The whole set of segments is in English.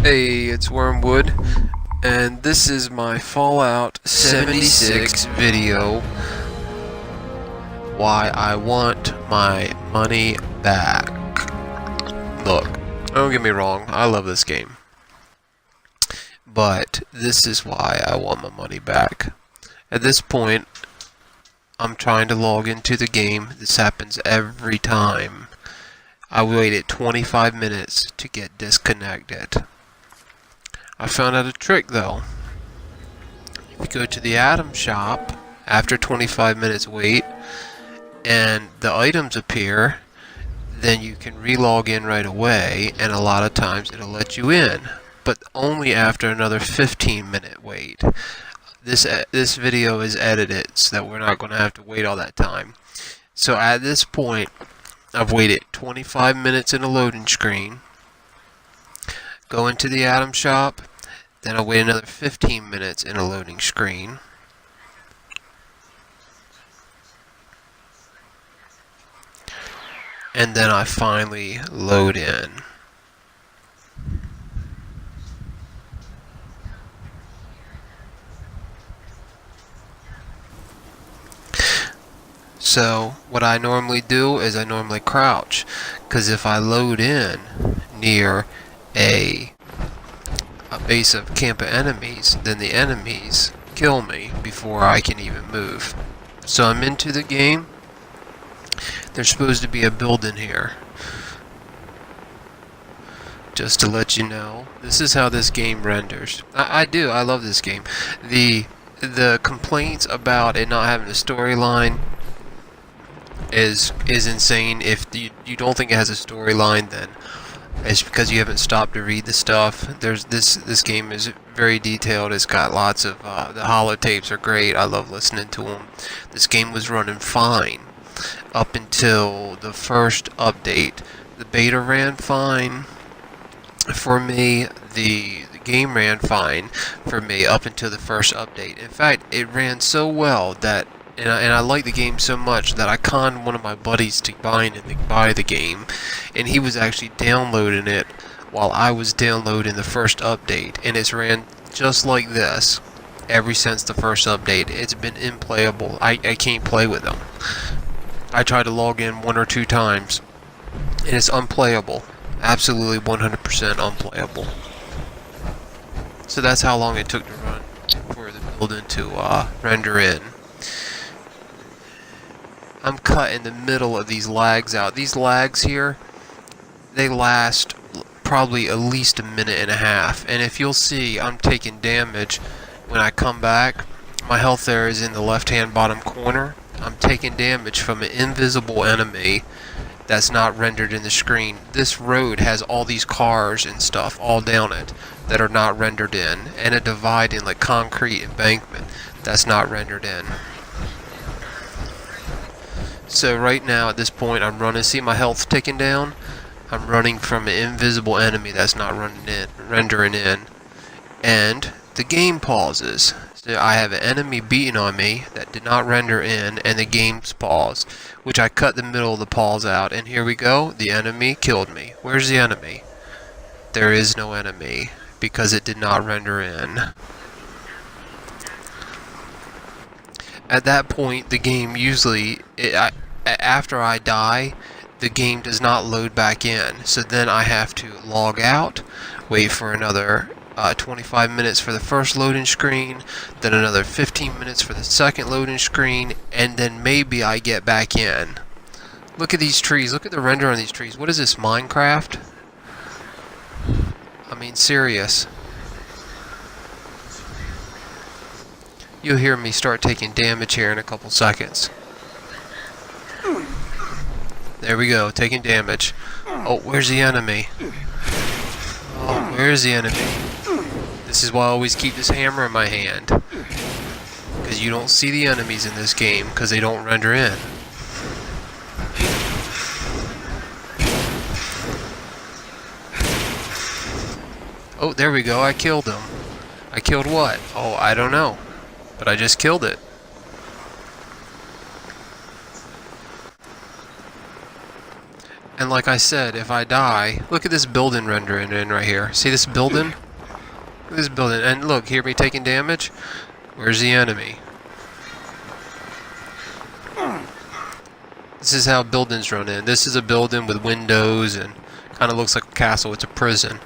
Hey, it's Wormwood, and this is my Fallout 76 video. Why I want my money back. Look, don't get me wrong, I love this game. But this is why I want my money back. At this point, I'm trying to log into the game. This happens every time. I waited 25 minutes to get disconnected. I found out a trick though. If you go to the item shop after 25 minutes wait and the items appear, then you can re-log in right away, and a lot of times it'll let you in, but only after another 15-minute wait. This video is edited so that we're not going to have to wait all that time. So at this point, I've waited 25 minutes in a loading screen. Go into the item shop. Then I'll wait another 15 minutes in a loading screen. And then I finally load in. So what I normally do is I normally crouch, because if I load in near a base of camp of enemies, then the enemies kill me before I can even move. So I'm into the game. There's supposed to be a building here. Just to let you know, this is how this game renders. I love this game. The complaints about it not having a storyline is insane. If you don't think it has a storyline, then it's because you haven't stopped to read the stuff. This game is very detailed. It's got lots of the holotapes are great. I love listening to them. This game was running fine up until the first update. The beta ran fine for me. The game ran fine for me up until the first update. In fact, it ran so well that and I like the game so much that I conned one of my buddies to buy the game, and he was actually downloading it while I was downloading the first update, and it's ran just like this ever since the first update. It's been unplayable. I can't play with them. I tried to log in 1 or 2 times, and it's unplayable. Absolutely 100% unplayable. So that's how long it took to run for the building to render in. I'm cut in the middle of these lags out. These lags here, they last probably at least a minute and a half. And if you'll see, I'm taking damage when I come back. My health there is in the left-hand bottom corner. I'm taking damage from an invisible enemy that's not rendered in the screen. This road has all these cars and stuff all down it that are not rendered in, and a divide in like concrete embankment that's not rendered in. So right now at this point I'm running, see my health ticking down? I'm running from an invisible enemy that's not rendering in, and the game pauses. So I have an enemy beating on me that did not render in, and the game's paused, which I cut the middle of the pause out, and here we go, the enemy killed me. Where's the enemy? There is no enemy, because it did not render in. At that point, the game usually, after I die, the game does not load back in. So then I have to log out, wait for another 25 minutes for the first loading screen, then another 15 minutes for the second loading screen, and then maybe I get back in. Look at these trees. Look at the render on these trees. What is this, Minecraft? I mean, serious. You'll hear me start taking damage here in a couple seconds. There we go, taking damage. Oh, where's the enemy? Oh, where's the enemy? This is why I always keep this hammer in my hand. Because you don't see the enemies in this game, because they don't render in. Oh, there we go, I killed him. I killed what? Oh, I don't know. But I just killed it. And like I said, if I die, look at this building rendering in right here. See this building? Look at this building. And look, hear me taking damage? Where's the enemy? This is how buildings run in. This is a building with windows and kind of looks like a castle. It's a prison.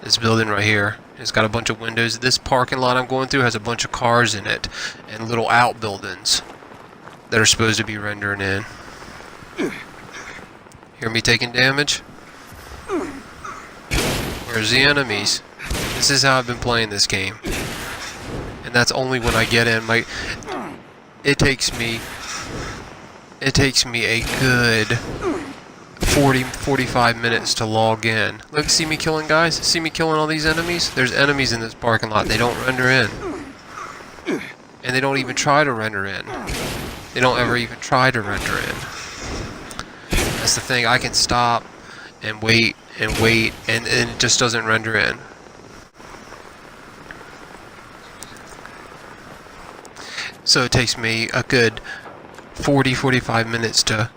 This building right here. It's got a bunch of windows. This parking lot I'm going through has a bunch of cars in it and little outbuildings that are supposed to be rendering in. Hear me taking damage? Where's the enemies? This is how I've been playing this game. And that's only when I get in. It takes me a good 45 minutes to log in. Look, see me killing guys? See me killing all these enemies? There's enemies in this parking lot. They don't render in. And they don't even try to render in. They don't ever even try to render in. That's the thing. I can stop and wait and wait, and it just doesn't render in. So it takes me a good 40-45 minutes to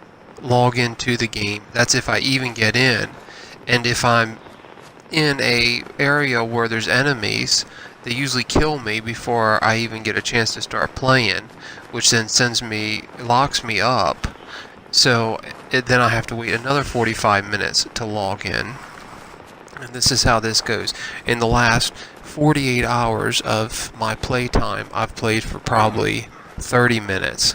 log into the game. That's if I even get in. And if I'm in a area where there's enemies, they usually kill me before I even get a chance to start playing, which then locks me up. So then I have to wait another 45 minutes to log in. And this is how this goes. In the last 48 hours of my playtime, I've played for probably 30 minutes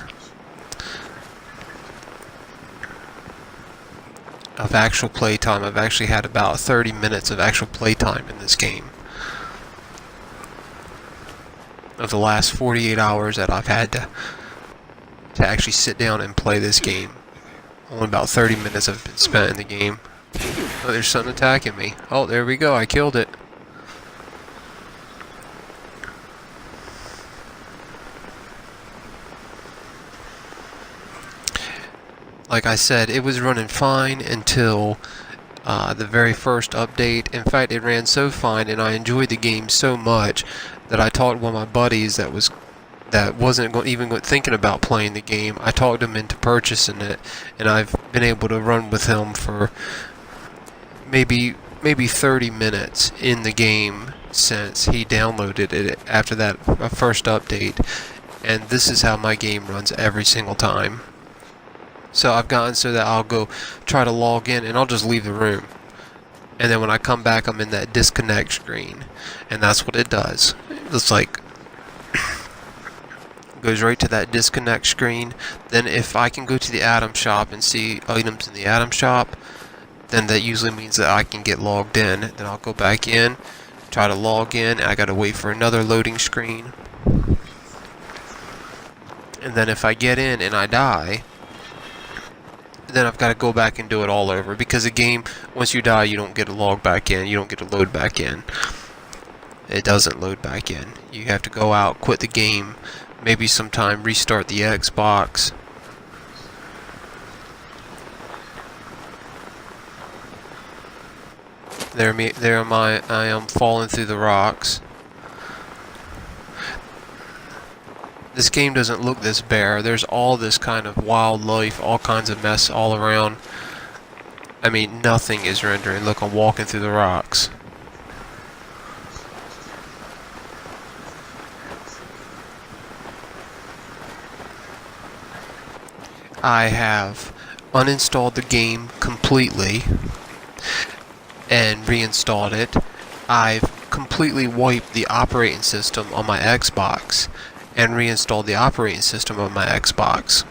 of actual playtime. I've actually had about 30 minutes of actual playtime in this game. Of the last 48 hours that I've had to actually sit down and play this game. Only about 30 minutes have been spent in the game. Oh, there's something attacking me. Oh, there we go. I killed it. Like I said, it was running fine until the very first update. In fact, it ran so fine and I enjoyed the game so much that I talked one of my buddies that wasn't even thinking about playing the game. I talked him into purchasing it, and I've been able to run with him for maybe 30 minutes in the game since he downloaded it after that first update. And this is how my game runs every single time. So I've gotten so that I'll go try to log in and I'll just leave the room. And then when I come back, I'm in that disconnect screen. And that's what it does. It's like, goes right to that disconnect screen. Then if I can go to the item shop and see items in the item shop, then that usually means that I can get logged in. Then I'll go back in, try to log in, and I gotta wait for another loading screen. And then if I get in and I die, then I've got to go back and do it all over, because the game, once you die, you don't get to log back in, you don't get to load back in. It doesn't load back in. You have to go out, quit the game, maybe sometime restart the Xbox. I am falling through the rocks. This game doesn't look this bare. There's all this kind of wildlife, all kinds of mess all around. I mean, nothing is rendering. Look, I'm walking through the rocks. I have uninstalled the game completely and reinstalled it. I've completely wiped the operating system on my Xbox and reinstalled the operating system on my Xbox.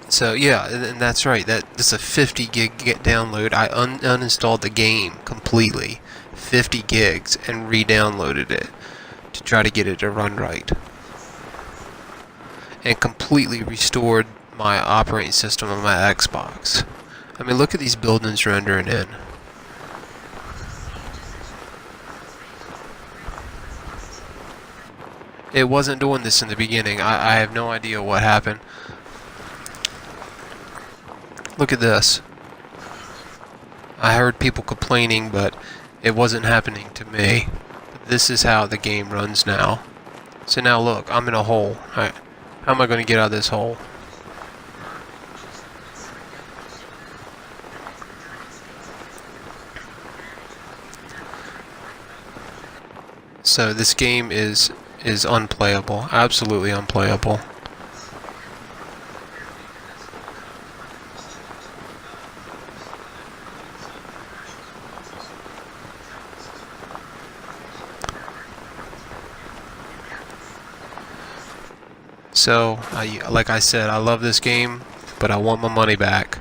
So yeah, and that's right, that's a 50 gig download. I uninstalled the game completely, 50 gigs, and re-downloaded it to try to get it to run right. And completely restored my operating system on my Xbox. I mean, look at these buildings rendering in. It wasn't doing this in the beginning. I have no idea what happened. Look at this. I heard people complaining, but it wasn't happening to me. This is how the game runs now. So now look, I'm in a hole. How am I going to get out of this hole? So this game is unplayable, absolutely unplayable. So, like I said, I love this game, but I want my money back.